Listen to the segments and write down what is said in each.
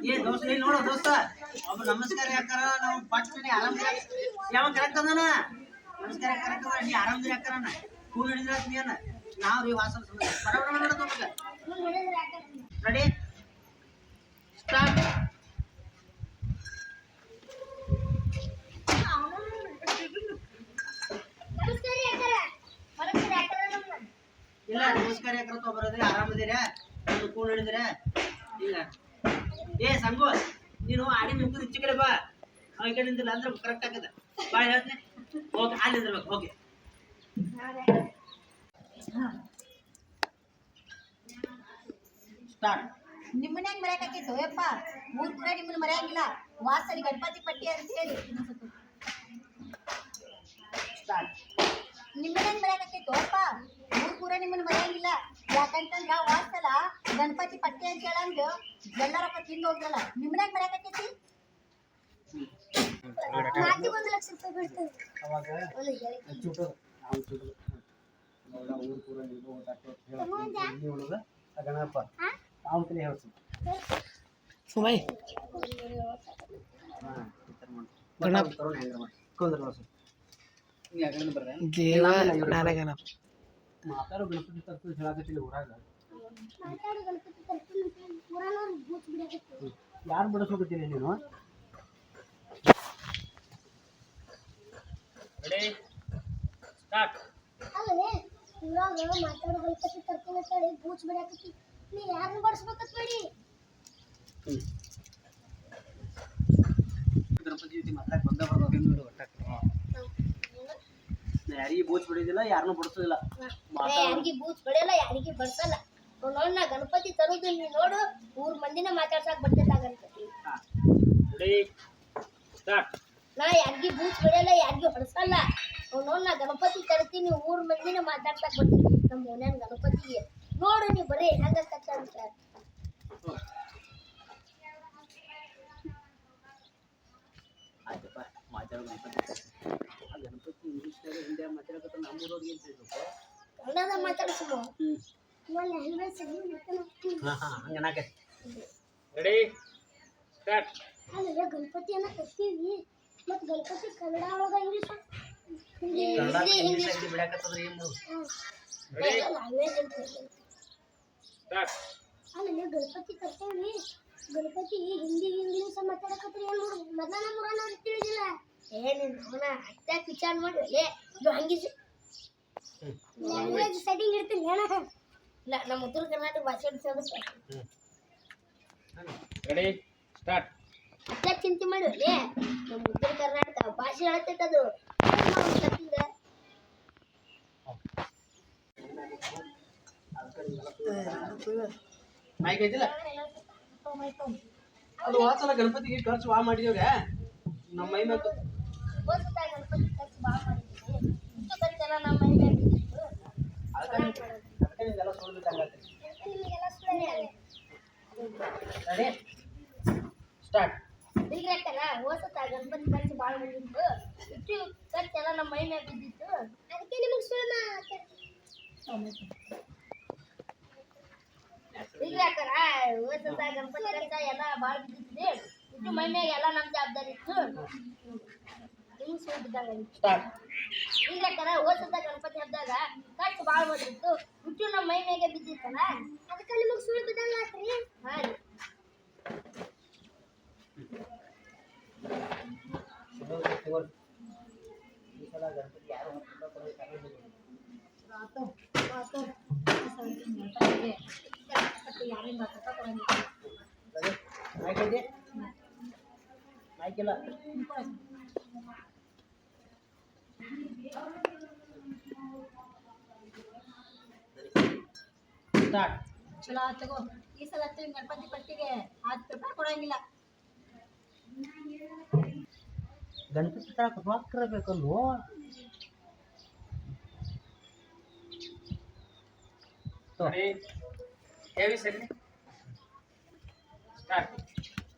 ಏ ದೋಸ್ತ ಇಲ್ಲಿ ನೋಡು ದೋಸ್ತ ಒಬ್ಬ ನಮಸ್ಕಾರ ಯಾಕಾರ ನಾವು ಪಟ್ಟನೆ ಆರಾಮ ಯಾವ ಕರೆಕ್ಟ್ ಅದನ ನಮಸ್ಕಾರ ಕರೆಕ್ಟ್ ಅದ ನೀ ಆರಾಮದಿರಿ ಯಾಕಾರ ಕೂಲ್ ಹಿಡಿದ್ರ ನೀನ ನಾವು ರೀ ವಾಸನ ಬರಬರ ನೋಡ ತೋಗ ರೆಡಿ ಸ್ಟಾರ್ಟ್ ಇಲ್ಲ ನಮಸ್ಕಾರ ಯಾಕಾರ ತೋ ಬರೋದ್ರಿ ಆರಾಮದಿರಾ ಒಂದು ಕೂಲ್ ಹಿಡಿದ್ರ ಇಲ್ಲ ಏ ಸಂಗು ನೀನು ಆಡಿ ಮುಗಿದು ಈಚೆ ಕಡೆ ಬಾ ಆ ಕಡೆ ನಿಂತಿಲ್ಲ ಅಂದ್ರೆ ಕರೆಕ್ಟ್ ಆಗದ ಬಾ ಹೇಳ್ತೀನಿ ಓಕೆ ಅಲ್ಲಿ ನಿಂದಿರ್ಬೇಕು ಓಕೆ ಸ್ಟಾರ್ಟ್ ನಿಮ್ಮನ್ಯಾಗ ಮರ್ಯಾಕೈತೋ ಯಪ್ಪ ಮೂರ್ ಕೂಡ ನಿಮ್ಮನ್ನ ಮರ್ಯಾಗಿಲ್ಲ ವಾಸಲಿ ಗಣಪತಿ ಪಟ್ಟಿ ಅಂತ ಹೇಳಿ ಸ್ಟಾರ್ಟ್ ನಿಮ್ಮನ್ಯಾಗ ಮರ್ಯಾಕೈತೋ ಯಪ್ಪ ಮೂರ್ ಕೂಡ ನಿಮ್ಮನ್ನ ಮರ್ಯಾಗಿಲ್ಲ ಯಾಕಂತಂದ್ರ ವಾಸಲ ಗಣಪತಿ ಪಟ್ಟಿ ಅಂತ ಹೇಳಂಗ ಎಲ್ಲರಪ್ಪ ತಿಂದು ಹೋಗ್ರಲ್ಲ ನಿಮ್ಮನ್ಯಾಗ ಮರ್ಯಾಕೈತಿ 1 ಲಕ್ಷ ರೂಪಾಯಿ ಬೀಳ್ತದೆ ಅವಾಗ ಚುಟು ನಾವು ಚುಟು ನೋಡ ಊರು ಪೂರ ಇದು ಹೇಳಿ ಉಳಿದ ಗಣಪ ಅವನ ಕಡೆ ಹೇಳ್ತೀನಿ ಸುಮೈ ಗಣಪ ತರೋಣ ಹೆಂಗ ಮಾಡಿ ಕೊಂದ್ರ ವಾಸ ನೀ ಆಗಲಿಂದ ಬರ್ರೆ ದೇವ ನಾರಾಯಣಪ್ಪ ಮಾತಾಡೋ ಗಣಪತಿ ತರ್ತು ಹೇಳಾಕತ್ತಿಲ್ಲ ಊರಾಗ ಮಾತಾಡೋ ಗಣಪತಿ ತರ್ತೀನಿ ಊರಾನವ್ರು ಬೂಚ್ ಬಿಡಕತ್ತಿ ಯಾರು ಬಿಡಿಸ್ಬೇಕತ್ತೀನಿ ನೀನು ರೆಡಿ ಸ್ಟಾರ್ಟ್ ಅಲ್ಲೇ ಊರಾಗ ಮಾತಾಡೋ ಗಣಪತಿ ತರ್ತೀನಿ ಅಂತ ಹೇಳಿ ಬೂಚ್ ಬಿಡಕತ್ತಿ ನೀ ಯಾರನ್ನ ಬಡಿಸ್ಬೇಕತ್ ಬೇಡಿ ಗಣಪತಿ ಜೊತೆ ಮಾತಾಡಕ್ ಬಂದ ಬರ್ಬೇಕು ನೋಡು ಒಟ್ಟಾಕ ಯಾರಿಗೆ ಬೂಚ್ ಬಿಡೋದಿಲ್ಲ ಯಾರನ್ನೂ ಬಡಿಸೋದಿಲ್ಲ ಯಾರಿಗೆ ಬೂಚ್ ಬಿಡಲ್ಲ ಯಾರಿಗೆ ಬಡ್ಸಲ್ಲ ನೋಡ್ ನಾ ಗಣಪತಿ ತರುದು ನೀ ನೋಡು ಊರ್ ಮಂದಿನ ಮಾತಾಡ್ಸಕ್ ಬರ್ತೈತ ಗಣಪತಿ ರೆಡಿ ಸ್ಟಾರ್ಟ್ ನಾ ಯಾರಿಗೆ ಬೂಚ್ ಬಿಡಲ್ಲ ಯಾರಿಗೆ ಹೊಡ್ಸಲ್ಲ ನೋಡ್ ನಾ ಗಣಪತಿ ತರ್ತೀನಿ ಊರ್ ಮಂದಿನ ಮಾತಾಡ್ಸಕ್ ಬರ್ತೈತಿ ನಮ್ಮ ಮನ್ಯಾನ ಗಣಪತಿಗೆ ನೋಡು ನೀ ಬರೀ ಹೆಂಗ ಕಟ್ಟ ಅಂತ ಆಯ್ತಪ್ಪ ಮಾತಾಡೋ ಗಣಪತಿ ಆ ಗಣಪತಿ ಇಂಗ್ಲೀಷ್ನಾಗ ಹಿಂದಿಯಾಗ ಮಾತಾಡಕತ್ತ ನಮ್ಮೂರವ್ರಿಗೆ ಏನು ತಿಳಿಬೇಕು ಕನ್ನಡ ಮಾತಾಡ್ಸು ಹಂಗನಾಕ ರೆಡಿ ಸ್ಟಾರ್ಟ್ ಅಲ್ಲ ಗಣಪತಿಯನ್ನ ಕಟ್ತೀವಿ ಮತ್ ಗಣಪತಿ ಕನ್ನಡ ಒಳಗ ಇಂಗ್ಲಿಷ್ ಕನ್ನಡ ಇಂಗ್ಲೀಷ್ ಬಿಡಾಕತ್ತದ್ರಿ ಏನು ಸ್ಟಾರ್ಟ್ ಅಲ್ಲ ಗಣಪತಿ ಕಟ್ತೀವಿ ಗಣಪತಿ ಹಿಂದಿ ಇಂಗ್ಲಿಷ್ ಮಾತಾಡಕತ್ರಿ ಏನ್ ನೋಡು ಮೊದಲ ನಮ್ಮ ಊರನ್ನ ತಿಳಿದಿಲ್ಲ ಏನು ಅವನ ಅಟ್ಯಾಕ್ ವಿಚಾರ ಮಾಡಿ ಇದು ಹಂಗಿ ಲ್ಯಾಂಗ್ವೇಜ್ ಸೆಟ್ಟಿಂಗ್ ಇರ್ತೀನಿ ಏನ ಇಲ್ಲ ನಮ್ಮ ಉತ್ತರ ಕರ್ನಾಟಕ ಭಾಷೆ ಇಡ್ಸೋದಕ್ಕೆ ರೆಡಿ ಸ್ಟಾರ್ಟ್ ಅಟ್ಯಾಕ್ ಚಿಂತೆ ಮಾಡಿ ನಮ್ಮ ಉತ್ತರ ಕರ್ನಾಟಕ ಭಾಷೆ ಹೇಳ್ತೈತದು ಮೈಕ್ ಐತಿಲ್ಲ ಅದು ವಾಸನ ಗಣಪತಿಗೆ ಖರ್ಚು ಬಾ ಮಾಡಿದೇವ್ರೆ ನಮ್ಮ ಮೈ ಮ್ಯಾಗ ಗಣಪತಿ ಖರ್ಚು ಭಾಳ ಮಾಡಿದ್ವಿ ಇಷ್ಟು ಖರ್ಚೆಲ್ಲ ನಮ್ಮ ಮೈ ಮ್ಯಾಗ ಬಿದ್ದಿತ್ತು ಅದಕ್ಕೆ ನಿಮ್ಗೆಲ್ಲ ಸುಳ್ಬಿಟ್ಟಂಗಾಗ್ತದೆ ನಿಮಗೆಲ್ಲ ಸುಳ್ಳೇ ರೆಡಿ ಸ್ಟಾರ್ಟ್ ಬಿಗ್ರಾಕ್ತಾರ ಓಸತ್ತ ಗಣಪತಿ ಖರ್ಚು ಭಾಳ ಬಂದಿತ್ತು ಇಷ್ಟು ಖರ್ಚೆಲ್ಲ ನಮ್ಮ ಮೈ ಮ್ಯಾಗ ಬಿದ್ದಿತ್ತು ಅದಕ್ಕೆ ನಿಮಗೆ ಸುಳ್ಳ ಬಿಗ್ರಾಕ್ತಾರ ಓಸತ್ತ ಗಣಪತಿ ಖರ್ಚ ಎಲ್ಲ ಭಾಳ ಬಿದ್ದಿತ್ತು ಇಷ್ಟು ಮೈ ಮ್ಯಾಗ ಎಲ್ಲ ನಮ್ಮ ಜವಾಬ್ದಾರಿ ಇತ್ತು ನಿಮ್ಗೆ ಸುಳ್ಳು ಬಿದ್ದಾಗ ಸ್ಟಾರ್ಟ್ ಬಿಗ್ರಾಕ್ತಾರ ಓಸತ್ತ ಗಣಪತಿ ಹಬ್ಬದಾಗ ಖರ್ಚು ಭಾಳ ಬಂದಿತ್ತು ಇಷ್ಟು ನಮ್ಮ ಮೈ ಮ್ಯಾಗೆ ಬಿದ್ದಿತ್ತಲ್ಲ ಅದಕ್ಕೆ ನಿಮಗೆ ಸುಳ್ಳು ಬಿದ್ದಂಗೆ ಆತ್ರಿ ಹಾಂ ರೀ ಈ ಸಲ ಗಣಪತಿ ಯಾರು ಮೈಕ್ ಐತಿ ಮೈಕ್ ಇಲ್ಲ ಸ್ಟಾರ್ಟ್ ಚಲೋ ತಗೋ ಈ ಸಲ ಗಣಪತಿ ಪಟ್ಟಿಗೆ 10 ರೂಪಾಯಿ ಕೊಡಂಗಿಲ್ಲ ಗಣಪತಿ ತರಕ ರೊಕ್ಕ ಬೇಕಲ್ವೋ ಹೇಳಿ ಸರಿ ಸ್ಟಾರ್ಟ್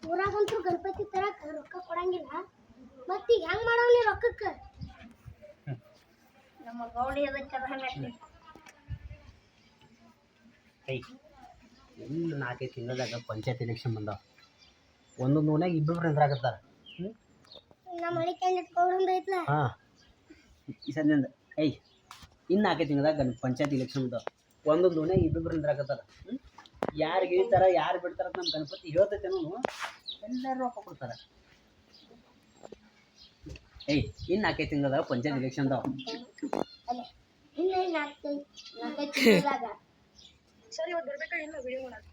ಊರಾಗಂತೂ ಗಣಪತಿ ತರಕ ರೊಕ್ಕ ಕೊಡಂಗಿಲ್ಲ ಮತ್ತೀಗ ಹೆಂಗ್ ಮಾಡವ್ಲಿ ರೊಕ್ಕಕ್ಕೆ ನಮ್ಮ ಗೌಡಿ ಅದಕ್ಕೆ ಇನ್ನು 4-5 ತಿಂಗಳದಾಗ ಪಂಚಾಯತ್ ಎಲೆಕ್ಷನ್ ಬಂದಾವ. ಒಂದೊಂದು ಓಣ್ಯಾಗ ಇಬ್ಬರು ನಿಂದ್ರಾಕತ್ತಾರ. ನಮ್ಮ ಮನೆ ಕ್ಯಾಂಡಿಡೇಟ್ ಗೌಡಂದ ಐತ್ಲ. ಹಾಂ ಈ ಸದ್ಯದಿಂದ ಇನ್ನು 4-5 ತಿಂಗಳದಾಗ ಪಂಚಾಯತ್ ಎಲೆಕ್ಷನ್ ಬಂದಾವ. ಒಂದೊಂದು ಓಣ್ಯಾಗ ಇಬ್ಬರು ನಿಂದ್ರಾಕತ್ತಾರ. ಯಾರು ಗೆಲ್ತಾರ ಯಾರು ಬಿಡ್ತಾರ ನಮ್ಮ ಗಣಪತಿ ಹೇಳ್ತೈತೇನೋ ಎಲ್ಲರೂ ರೊಕ್ಕ ಕೊಡ್ತಾರೆ. ಇನ್ನು 4-5 ತಿಂಗಳದಾಗ ಪಂಚಾಯತ್ ಎಲೆಕ್ಷನ್ ಅದಾವ. ಅಲ್ಲೇ ಇನ್ನು 4-5 ತಿಂಗಳದಾಗ ಸರಿ ಇವತ್ತು ಬರ್ಬೇಕಾ ಇಲ್ಲ ವಿಡಿಯೋ ಮಾಡಕ್ಕೆ?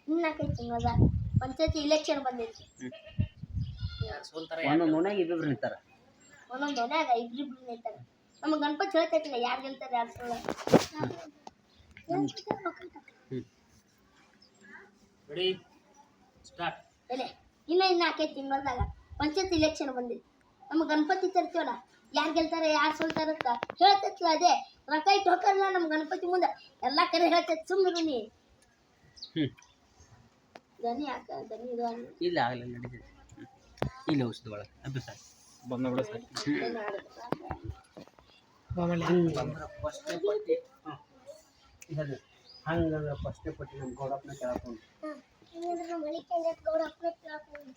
ಇನ್ನು 4-5 ತಿಂಗಳದಾಗ ಪಂಚಾಯತಿ ಇಲೆಕ್ಷನ್ ಬಂದೈತಿ. ಒಂದೊಂದು ಓಣ್ಯಾಗ ಇಬ್ಬರು ನಿಂತಾರ. ಒಂದೊಂದು ಓಣ್ಯಾಗ ಇಬ್ರಿಬ್ರು ನಿಂತಾರೆ. ನಮ್ಮ ಗಣಪತಿ ಹೇಳ್ತೈತಿಲ್ಲ ಯಾರು ಗೆಲ್ತಾರೆ ಯಾರು ಸೋಲ. ಎಲೆ ಇನ್ನು 4-5 ತಿಂಗಳದಾಗ ಪಂಚಾಯತ್ ಇಲೆಕ್ಷನ್ ಬಂದಿತ್ತು. ನಮ್ಮ ಗಣಪತಿ ತರ್ತೀವಲ್ಲ ಯಾರು ಗೆಲ್ತಾರೆ ಯಾರು ಸೋಲ್ತಾರೆ ಅಂತ ಹೇಳ್ತೈತಿಲ್ಲ. ಅದೇ ರೊಕ್ಕ ಇಟ್ಟು ಹೋಗ್ತಾರಲ್ಲ ನಮ್ಮ ಗಣಪತಿ ಮುಂದೆ ಎಲ್ಲ ಕರೆ ಹೇಳ್ತೈತಿ. ಸುಮ್ಮನೆ ನೀ ದನಿ ಯಾಕ ದನಿ ಇದು ಇಲ್ಲ ಆಗಲ್ಲ ನಡೀತೈತಿ. ಇಲ್ಲ ಔಷಧ ಒಳಗೆ ಅಭ್ಯಾಸ ಬಂದ ಬಿಡ ಸರ್. ಹಂಗಂದ್ರೆ ಫಸ್ಟ್ನೇ ಪಟ್ಟಿ ಹಂಗಂದ್ರೆ ಫಸ್ಟ್ನೇ ಪಟ್ಟಿ ನಮ್ಮ ಗೌಡಪ್ಪನ ಕೇಳ್ಕೊಂಡು ನಮ್ಮ ಮನೆ ಕ್ಯಾಂಡಿಡೇಟ್ ಗೌಡಪ್ಪನ ಕೇಳ್ಕೊಂಡು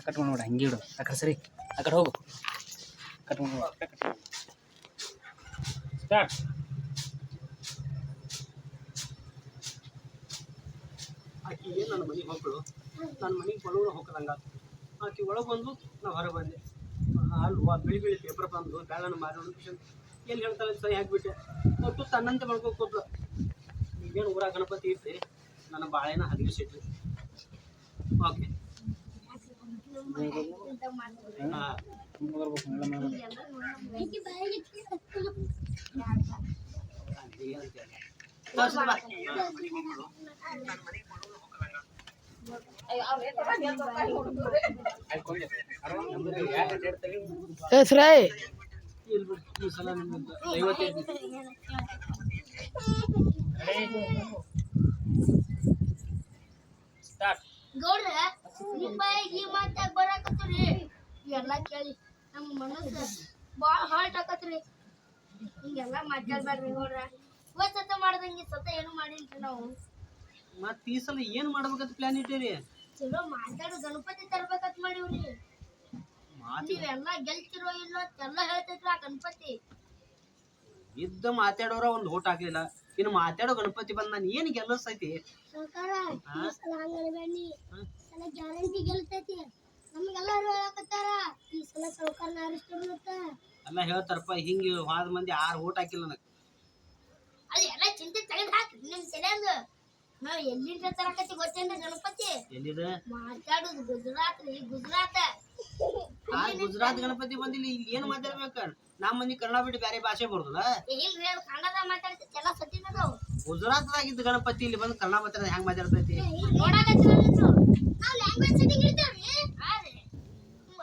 ಕಟ್ಕೊಂಡು ನೋಡಿ ಹಂಗೆ ಇಡು. ಆ ಕಡೆ ಸರಿ ಆ ಕಡೆ ಹೋಗು ಕಟ್ಕೊಂಡು ಸ್ಟಾರ್ಟ್. ಆಕೆ ಏನು ನನ್ನ ಮನೆಗೆ ಹೋಗ್ಗಳು ನನ್ನ ಮನೆಗೆ ಬಡವರು ಹೋಗದಂಗ ಆಕೆ ಒಳಗೆ ಬಂದು ನಾವು ಹೊರಗೆ ಬಂದೆ. ಅಲ್ವಾ ಬಿಳಿ ಬಿಳಿ ಪೇಪರ್ ಬಂದು ಬ್ಯಾಳನ್ನು ಮಾರಿ ನೋಟಿಫಿಕೇಶನ್ ಎಲ್ಲಿ ಹೇಳ್ತಾಳೆ ಸರಿ ಹಾಕಿಬಿಟ್ಟೆ. ಒಟ್ಟು ತನ್ನಂತೆ ಮಾಡ್ಕೋಬೋದು. ಈಗೇನು ಊರಾಗ ಗಣಪತಿ ಇರ್ತಿ ನನ್ನ ಬಾಳೆನ ಹದಗಿಸಿಟ್ರಿ. ಓಕೆ ಸುರೈ ಈ ಸಲ ನಿಮ್ಗೆ 55 ಸ್ಟಾರ್ಟ್. ಗೌಡ್ರ ನಿಮ್ಮ ಈ ಮಾತಾಗ ಬರಾಕತ್ರಿ ಎಲ್ಲ ಕೇಳಿ ನಮ್ಮ ಮನಸ್ಸು ಭಾಳ ಹಾರ್ಟ್ ಆಕತ್ರಿ. ಹಿಂಗೆಲ್ಲ ಮಾತಾಡ್ಬೇಡ್ರಿ ಗೌಡ್ರ. ಇವತ್ತ ಮಾಡ್ದಂಗೆ ಸತ ಏನು ಮಾಡಿಲ್ರಿ ನಾವು. ಮತ್ತೆ ಈ ಸಲ ಏನು ಮಾಡ್ಬೇಕಂತ ಪ್ಲಾನ್ ಇಟ್ಟಿರಿ? ಚಲೋ ಮಾತಾಡೋ ಗಣಪತಿ ತರ್ಬೇಕಂತ ಮಾಡೀವ್ರಿ. ನೀವೆಲ್ಲ ಗೆಲ್ತಿರೋ ಇಲ್ಲ ಎಲ್ಲ ಹೇಳ್ತೈತ್ರಿ ಆ ಗಣಪತಿ. ಇದ್ದ ಮಾತಾಡೋರ ಒಂದು ಓಟ್ ಹಾಕ್ಲಿಲ್ಲ, ಇನ್ನು ಮಾತಾಡೋ ಗಣಪತಿ ಬಂದ ನಾನು ಏನು ಗೆಲ್ಲಿಸ್ತೈತಿ? ಸರ್ಕಾರ ಈ ಸಲ ಹಂಗನ್ಬೇಡಿ, ಸಲ ಗ್ಯಾರಂಟಿ ಗೆಲ್ತೈತಿ. ನಮ್ಗೆಲ್ಲರೂ ಹೇಳಕತ್ತಾರ ಈ ಸಲ ಸೌಕರ್ನ ಆರಿಸ್ತಿರ್ಲತ್ತ ಎಲ್ಲ ಹೇಳ್ತಾರಪ್ಪ. ಹಿಂಗೆ ಹೋದ ಮಂದಿ 6 ಓಟ್ ಹಾಕಿಲ್ಲ ನನಗೆ. ಅದು ಎಲ್ಲ ಚಿಂತೆ ತೆಗೆದು ಹಾಕ್ರಿ ನಿಮ್ ತಲೆಯಂದು. ನಾವು ಎಲ್ಲಿಂದ ತರಕತ್ತಿ ಗೊತ್ತೇನ್ರಿ ಗಣಪತಿ? ಎಲ್ಲಿದೆ ಮಾತಾಡುದು ಗುಜರಾತ್ ರೀ, ಗುಜರಾತ್. ಆ ಗುಜರಾತ್ ಗಣಪತಿ ಬಂದಿಲ್ಲ. ಇಲ್ಲಿ ಏನು ಮಾತಾಡ್ಬೇಕ? ನಮ್ಮ ಮಂದಿ ಕನ್ನಡ ಬಿಟ್ಟು ಬೇರೆ ಭಾಷೆ ಬರ್ತದ? ಇಲ್ರಿ ಅದು ಕನ್ನಡ ಮಾತಾಡ್ತೈತಿ ಎಲ್ಲ ಸತ್ತಿನದು. ಗುಜರಾತ್ದಾಗಿದ್ದ ಗಣಪತಿ ಇಲ್ಲಿ ಬಂದು ಕನ್ನಡ ಮಾತಾಡೋದು ಹೆಂಗ್ ಮಾತಾಡ್ತೈತಿ? ನೋಡಕತ್ತೀವಿ ನಾವು ಲ್ಯಾಂಗ್ವೇಜ್ ಸೆಟ್ಟಿಂಗ್ ಇರ್ತಾವ್ರಿ. ಆದ್ರೆ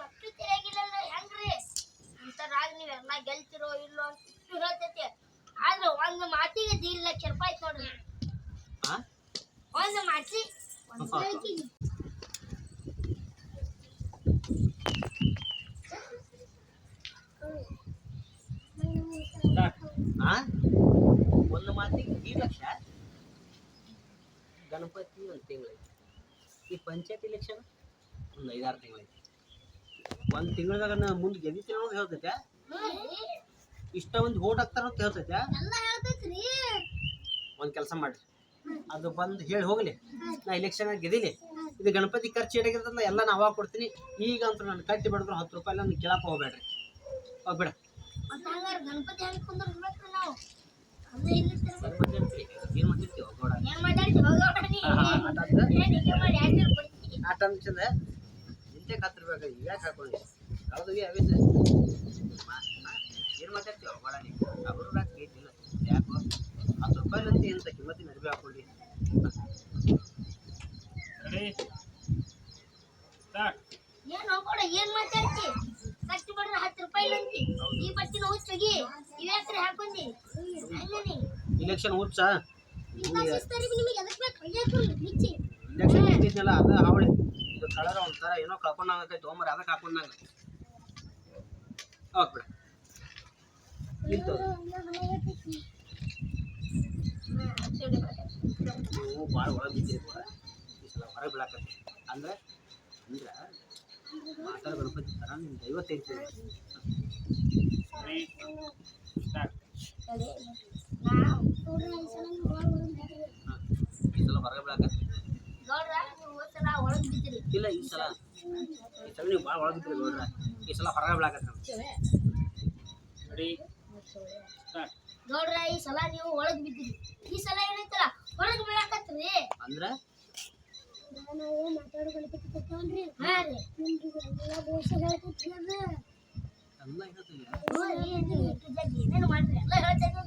ಅಷ್ಟು ತಿರಾಗಿಲ್ಲ ಹೆಂಗ್ರಿ ಅಂತಾರಾಗ ನೀವೆಲ್ಲ ಗೆಲ್ತಿರೋ ಇಲ್ಲೋ ಅಂತ ಹೇಳ್ತೈತಿ. ಆದ್ರೆ ಒಂದು ಮಾತಿಗೆ 1.5 ಲಕ್ಷ ರೂಪಾಯಿ ನೋಡ್ರಿ. ಒಂದು ಮಾತಿ ಒಂದು ಮಾತಿಗೆ 1.5 ಲಕ್ಷ. ಗಣಪತಿ ಒಂದು ತಿಂಗಳೈತಿ. ಈ ಪಂಚಾಯತ್ ಎಲೆಕ್ಷನ್ ಒಂದು 5-6 ತಿಂಗಳೈತಿ. ಒಂದು ತಿಂಗಳದಾಗ ಮುಂದೆ ಗೆದ್ದಿತ್ತು ಅನ್ನೋದು ಹೇಳ್ತೈತೆ. ಇಷ್ಟ ಒಂದು ಓಟ್ ಹಾಕ್ತಾರ ಅಂತ ಹೇಳ್ತೈತೆ. ಎಲ್ಲ ಹೇಳ್ತೈತ್ರಿ. ಒಂದು ಕೆಲಸ ಮಾಡ್ರಿ, ಅದು ಬಂದು ಹೇಳಿ ಹೋಗ್ಲಿ. ನಾ ಎಲೆಕ್ಷನ್ ಗೆದಿಲಿ, ಇದು ಗಣಪತಿ ಖರ್ಚು ಏನಾಗಿರ್ತಲ್ಲ ಎಲ್ಲ ನಾ ಅವಾಗ ಕೊಡ್ತೀನಿ. ಈಗ ಅಂತೂ ನಾನು ಕಟ್ಟಿ ಬಿಡಿದ್ರು 10 ರೂಪಾಯಿ ನಾನು ಕೇಳಕ್ಕೆ ಹೋಗ್ಬೇಡ್ರಿ. ಹೋಗ್ಬೇಡ. ಗಣಪತಿ ಹೆಂಗ್ ಕುಂದ್ರಬೇಕ್ರಿ ನಾವು? ಅದೇ ಇಲ್ಲಿ ಗಣಪತಿ ಅಂತೀವಿ ಏನು ಮಾತಾಡ್ತೀವಿ ಗೌಡ? ಏನ್ ಮಾತಾಡ್ತೀವಿ ಗೌಡ ನೀ? ಹೀಗೆ ಮಾಡಿ ಯಾಕೆ ಕೊಡ್ತೀವಿ? ಆಟ ಅನ್ಸದ ಇಂತೆ ಕತ್ತಿರ್ಬೇಕು. ಈಗ ಯಾಕೆ ಹಾಕೊಂಡು ಕಳೆದ್ವಿ ಅವಿದ್ದೆ ಏನು ಮಾತಾಡ್ತೀವಿ ಗೌಡ? ನೀವು ಅರ್ಬಿ ಹಾಕೊಳ್ಳಿ. ಏನ್ ಹೋಗೋಣ ಏನ್ ಮಾತಾಡ್ತಿ ಕಟ್ಟಿ ಬಿಡ್ರೆ 10 ರೂಪಾಯಿ ಅಂತಿ ಈ ಬಟ್ಟಿನ ಹುಚ್ಚಗಿ ಇವ್ಯಾಕ್ರೆ ಹಾಕೊಂಡಿ ಹಂಗನಿ ಇಲೆಕ್ಷನ್ ಹುಚ್ಚ ಇಂತ ಸಿಸ್ತರಿ ನಿಮಗೆ ಎದಕ್ಕೆ ಬೇಕು ಅಯ್ಯೋ ನಿಚ್ಚಿ ಇಲೆಕ್ಷನ್ ಇದ್ದಿದ್ನಲ್ಲ ಅದ ಹಾವಳಿ ಇದು ಕಲರ್ ಒಂಥರ ಏನೋ ಕಳ್ಕೊಂಡಂಗೈತೆ ತೊಗೊಂಬರ ಅದಕ್ಕೆ ಹಾಕೊಂಡಂಗ ಹೋಗ್ಬಿಡ ಇಂತ ನೀವು ಭಾಳ ಒಳಗೆ ಬಿದ್ದೀರಿ ಕೂಡ ಈ ಸಲ ಹೊರಗೆ ಬೀಳಾಕತ್ತಿ ಅಂದ್ರೆ ಮಾತಾಡ ಗಣಪತಿ ಥರ ನಿಮ್ಗೆ 55 ಈ ಸಲ ಹೊರಗೆ ಬೀಳಾಕತ್ತಿ ಇಲ್ಲ ಈ ಸಲ ನೀವು ಭಾಳ ಒಳಗೆ ಬಿದ್ದೀರಿ ಗೌಡ್ರ ಈ ಸಲ ಹೊರಗೆ ಬೀಳಾಕತ್ತಿ ನೋಡ್ರ ಈ ಸಲ ನೀವು ಒಳಗ್ ಬಿದ್ದೀರಿ ಈ ಸಲ ಏನೈತಲ್ಲ ಹೊರಗ್ ಬೀಳಾಕತ್ರಿ ಅಂದ್ರೆ ನಾನು ಮಾತಾಡೋ ಗಣಪತಿ ಕೊಟ್ಟವನ್ರಿ ಹಾ ರೀ ನಿಮ್ಗೆ ಎಲ್ಲ ಬೋಸ ಹೇಳ್ಕೊಟ್ರಿ ಅದ ಎಲ್ಲ ಹೇಳ್ತೀವಿ ಏನೇನು ಮಾಡ್ರಿ ಎಲ್ಲ ಹೇಳ್ತೈತಿ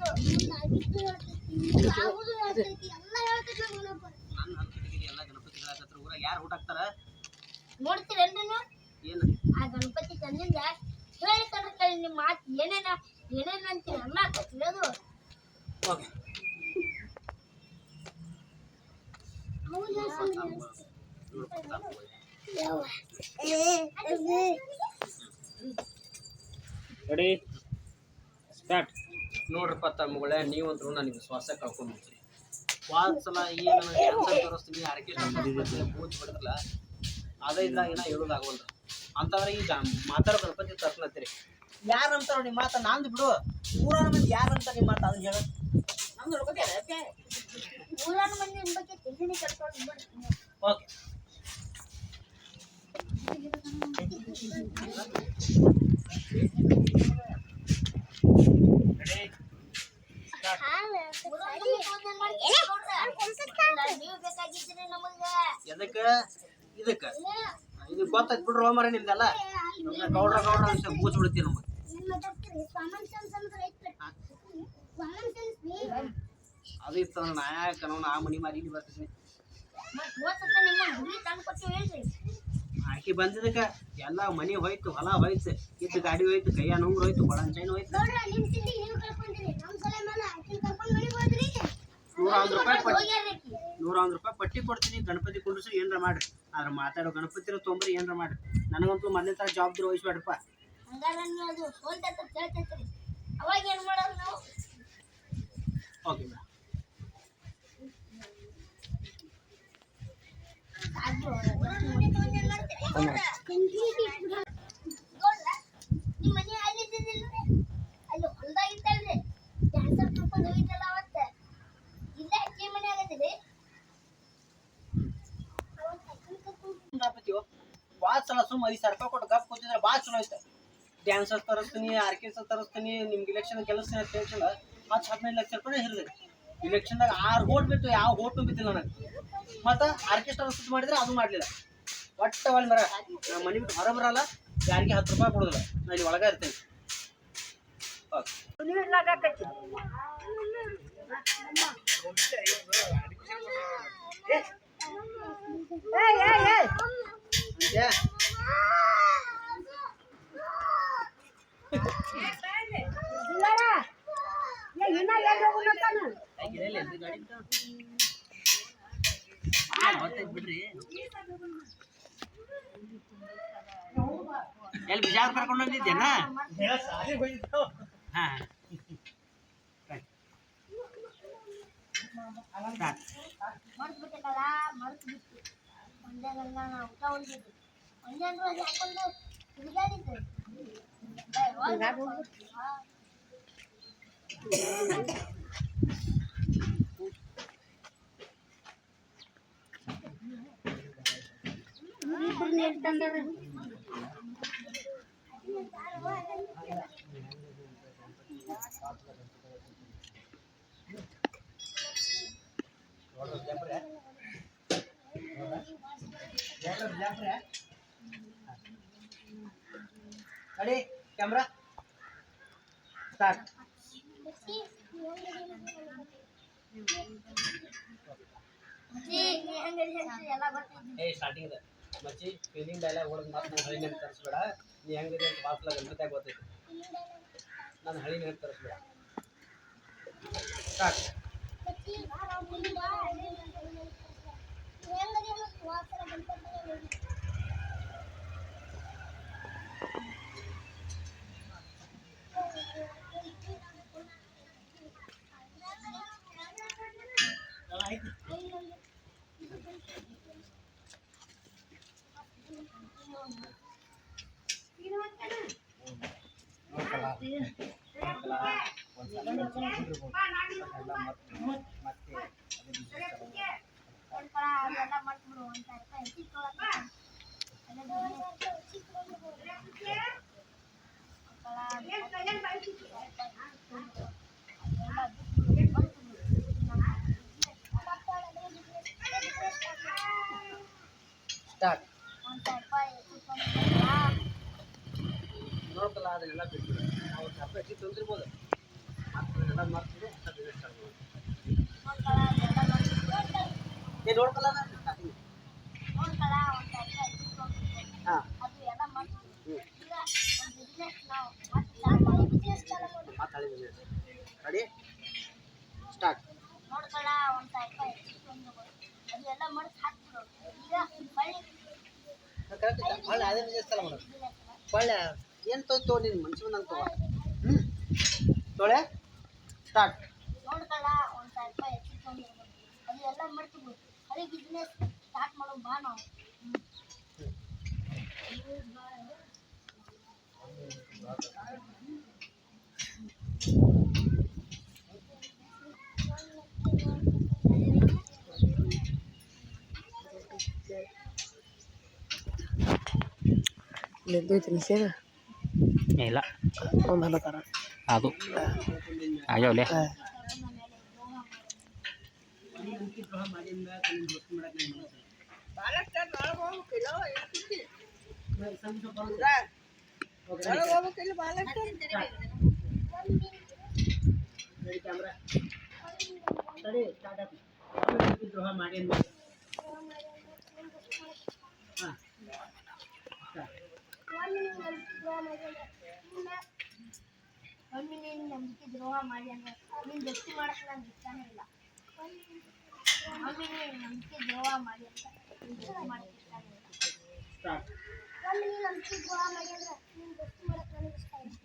ಆಗಿದ್ದು ಹೇಳ್ತೈತಿ ಯಾವುದು ಹೇಳ್ತೈತಿ ಎಲ್ಲ ಹೇಳ್ತೈತಿ ನೋಡಪ್ಪ ನನ್ನ ಹಂತಡಿಗೆ ಎಲ್ಲ ಗಣಪತಿ ಹೇಳಕತ್ರ ಊರ ಯಾರು ಊಟ ಹಾಕ್ತಾರ ನೋಡ್ತೀರೇನ್ರಿ ನೀವು ಏನು ಆ ಗಣಪತಿ ತಂದಿಂದ ಹೇಳಿ ಕಣ್ರಿ ಕೇಳಿ ನಿಮ್ಮ ಮಾತು ಏನೇನ ಅಂತೀರಿ ಎಲ್ಲ ಆಕತ್ರಿ ಅದು ಓಕೆ ರೆಡಿ ಸ್ಟಾರ್ಟ್. ನೋಡ್ರಪ್ಪ ತಮ್ಮಗಳೇ ನೀವಂತರೂ ನನಗೆ ವಿಶ್ವಾಸ ಕಳ್ಕೊಂಡ್ಬಿಡ್ತೀರಿ ವಾದ ಸಲ ಏನು ಕ್ಯಾನ್ಸರ್ ತೋರಿಸ್ತೀನಿ ಆರ್ಕೆಸ್ಟ್ರಾ ಪೂಜೆ ಬಿಡದಲ್ಲ ಅದೇ ಇದ್ರಾಗ ಏನೋ ಹೇಳೋದಾಗವಲ್ದು ಅಂತಂದ್ರೆ ಈಗ ಮಾತಾಡೋ ಗಣಪತಿ ತರ್ಸ್ಲತ್ತೀರಿ ಯಾರು ಅಂತಾರ ನಿಮ್ಮ ಮಾತ ನಂದು ಬಿಡು ಊರಾನ ಮಂದಿ ಯಾರು ಅಂತ ನಿಮ್ಮ ಮಾತ ಅದನ್ನ ಹೇಳು ನಮ್ದು ನೋಡ್ಕೊತೀಯ ಊರಾನ ಮಂದಿ ನಿಮ್ಮ ಬಗ್ಗೆ ತಿಳಿನೇ ಕರ್ಕೊಂಡು ಬಿಡ್ತೀನಿ ಓಕೆ ನೀವು ಬೇಕಾಗಿದ್ರಿ ನಮಗ ಎದಕ್ಕೆ ಇದಕ್ಕೆ ಇದು ಗೊತ್ತಾಯ್ತು ಬಿಡ್ರು ಮರ ನಿಮ್ದೆಲ್ಲ ಗೌಡ್ರ ಅಂತ ಬೂಚ್ ಬಿಡ್ತೀವಿ ನಮಗೆ ಅದು ಇತ್ತು ನಾ ಯಾಕೆ ನಾ ಮನಿ ಮಾರಿ ಇಲ್ಲಿ ಬರ್ತೀನಿ ಆಕಿ ಬಂದಿದ್ದಕ್ಕೆ ಎಲ್ಲ ಮನಿ ಹೋಯ್ತು ಹೊಲ ಹೋಯ್ತು ಇದ್ದು ಗಾಡಿ ಹೋಯ್ತು ಕೈಯ ನುಂಗ್ರು ಹೋಯ್ತು ಕೊಳನ್ ಚೈನ್ ಹೋಯ್ತು 101 ರೂಪಾಯಿ ಪಟ್ಟಿ ಕೊಡ್ತೀನಿ ಗಣಪತಿ ಕುಂಡ್ರಿಸಿ ಏನ್ರ ಮಾಡ್ರಿ ಆದ್ರೆ ಮಾತಾಡೋ ಗಣಪತಿ ತೊಂಬರಿ ಏನ್ರ ಮಾಡ್ರಿ ನನಗಂತೂ ಮೊದಲನೇ ತರ ಜವಾಬ್ದಾರಿ ವಹಿಸ್ಬೇಡಪ್ಪ ಅವಾಗ ಏನ್ ಮಾಡೋದು ನಾವು ಓಕೆ ಮೇಡಮ್ ನಿಮ್ಮ ಮನೆ ಅಲ್ಲಿದ್ದಿಲ್ಲ ಅಲ್ಲಿ ಹೊಲ್ದಾಗಿತ್ತಲ್ರಿ ಕ್ಯಾನ್ಸರ್ ಕರ್ಕೊಂಡು ಹೋಗಿದ್ದಲ್ಲ ಅವತ್ತ ಇಲ್ಲೇ ಅಕ್ಕಿ ಮನೆ ಆಗತ್ತಿದೆ ಭಾಳ ಸಲ ಸುಮ್ಮ 5,000 ರೂಪಾಯಿ ಕೊಟ್ಟು ಗಪ್ ಕೂತಿದ್ರೆ ಭಾಳ ಚಲೋ ಐತೆ ಡ್ಯಾನ್ಸರ್ ತರಿಸ್ತೀನಿ ಆರ್ಕೆಸ್ಟ್ರಾ ತರಿಸ್ತೀನಿ ನಿಮ್ಗೆ ಇಲೆಕ್ಷನ್ ಕೆಲಸ ಟೆನ್ಷನ್ 10-15 ಲಕ್ಷ ರೂಪಾಯಿ ಹಿರಿದೆ ಇಲೆಕ್ಷನ್ದಾಗ 6 ಓಟ್ ಬಿತ್ತು ಯಾವ ಓಟು ಬಿದ್ದಿಲ್ಲ ನನಗೆ ಮತ್ತು ಆರ್ಕೆಸ್ಟ್ರಾ ಸುತ್ತ ಮಾಡಿದ್ರೆ ಅದು ಮಾಡಲಿಲ್ಲ ಒಟ್ಟ ಒಳ್ಳೆ ಮರ ನಮ್ಮ ಮನೆ ಬಿಟ್ಟು ಹೊರ ಬರಲ್ಲ ಯಾರಿಗೆ 10 ರೂಪಾಯಿ ಕೊಡೋದಿಲ್ಲ ನಾನು ಇಲ್ಲಿ ಒಳಗೆ ಇರ್ತೇನೆ ಬಿಡ್ರಿ ಎಲ್ಲಿ ಬಿಜಾಪುರ ಕರ್ಕೊಂಡು ಬಂದಿದ್ದೇನ ಮರ್ತ್ಬಿಟ್ಟಲ್ಲ ಮರ್ತ್ಬಿಟ್ಟು ಒಂದೇ ಗಂಗ ನಾವು ಊಟ ಹೊಂದಿದ್ದು ಒಂದೇ ಅಂದ್ರೆ ಹಾಕೊಂಡು ತಿರುಗಾಡಿದ್ದು ರೆಡಿ ಕ್ಯಾಮ್ರಾ ಸ್ಟಾರ್ಟ್ ಅಜ್ಜಿ, ನೀ ಹೆಂಗದಿ ಅಂತ ಎಲ್ಲ ಗೊತ್ತಿದ್ದಿ. ಸ್ಟಾರ್ಟಿಂಗ್ ಮಚ್ಚಿ ಫೀಲಿಂಗ್ ಡೈಲಾಗ್ ಹೊಡೆದು ಮತ್ತೆ ನಾನು ಹಳಿ ನೆನಪು ತರಿಸ್ಬೇಡ. ನೀ ಹೆಂಗಿದೆ ಅಂತ ವಾಸಲ ಗಂಟೆ ಗೊತ್ತೈತಿ. ನಾನು ಹಳಿ ನೆನಪು ತರಿಸ್ಬೇಡ. ಸ್ಟಾರ್ಟ್. ಅಜ್ಜಿ, ನೀ ಹೆಂಗದಿ ಅಂತ ವಾಸರ ಗಂಟೆ ಅದೆಲ್ಲ ಮಾಡ್ಬಿಡು. 1,000 ರೂಪಾಯಿ ಹೆಚ್ಚಿಗೆ ಸ್ಟಾರ್ಟ್. 1,000 ರೂಪಾಯಿ ನೋಡ್ಕಲ್ಲ ಅದನ್ನೆಲ್ಲ ಬಿಟ್ಬಿಡು. ನಾವು ಸ್ವಲ್ಪ ಹೆಚ್ಚಿಗೆ ತಂದಿರ್ಬೋದು. ಅದನ್ನೆಲ್ಲ ಮಾಡ್ತಿದ್ರು ನೋಡ್ಕಲ್ಲ ಹಾಂ ಅದು ಎಲ್ಲ ಮಾಡ್ತೀವಿ. ಈಗ ಒಂದು ಬಿಸ್ನೆಸ್ ನಾವು ಮಾತಾಡಿ ರೆಡಿ ಸ್ಟಾರ್ಟ್. ನೋಡ್ಕೊಳ್ಳ 1,000 ರೂಪಾಯಿ ಹೆಚ್ಚಿಗೆ ತಂದ್ಬಿಡು. ಅದು ಎಲ್ಲ ಮಾಡಿ ಹಾಕ್ಬಿಡು. ಈಗ ಹೊಳ್ಳೆ ಅದೇ ಬಿಸ್ನೆಸ್ ಮಾಡೋದು. ಹೊಳ್ಳೆ ಏನು ತೋ ನಿನ್ನ ಮನ್ಸಿಗೆ ನಂಗೆ ತಗೋ. ತೊಳೆ ಸ್ಟಾರ್ಟ್. ನೋಡ್ಕೊಳ್ಳ 1,000 ರೂಪಾಯಿ ಹೆಚ್ಚಿಗೆ ತಂದ್ಬಿಡು. ಅದು ಎಲ್ಲ ಮಾಡ್ತೀವಿ. ಹಳಿ ಬಿಸ್ನೆಸ್ ಸ್ಟಾರ್ಟ್ ಮಾಡೋ ಬಾ ನಾವು. ಇಲ್ಲ ಅದು ಆಗ್ಯಾವಲೆ ದ್ರೋಹ ಮಾಡಿಂದ ಗೊತ್ತು ಮಾಡಕ್ಕೆ ಕ್ಯಾಮ್ರಾ ಸರಿ ಸ್ಟಾರ್ಟ್ ಆಯ್ತು. ದ್ರೋಹ ಮಾಡಿ ಅಂದ್ಮೇಲೆ ಹಾಂ ಒಮ್ಮೆ ನೀನು ನಂಬಿಕೆ ದ್ರೋಹ ಮಾಡಿ ಅಂದ್ರೆ ನೀನು ಗಟ್ಟಿ ಮಾಡಕ್ಕೆ ನಂಗೆ ಇಷ್ಟನೇ ಇಲ್ಲ. ಒಮ್ಮೆ ನೀನು ನಂಬಿಕೆ ದ್ರೋಹ ಮಾಡಿ ಅಂತ ನೀನು ಮಾಡಕ್ಕೆ ಇಷ್ಟನೇ ಇಲ್ಲ. ಸ್ಟಾರ್ಟ್. ಒಮ್ಮೆ ನೀನು ನಂಬಿಕೆ ದ್ರೋಹ ಮಾಡಿ ಅಂದ್ರೆ ನೀನು ಗಟ್ಟಿ ಮಾಡಕ್ಕೆ ನನಗೆ ಇಷ್ಟ ಇಲ್ಲ.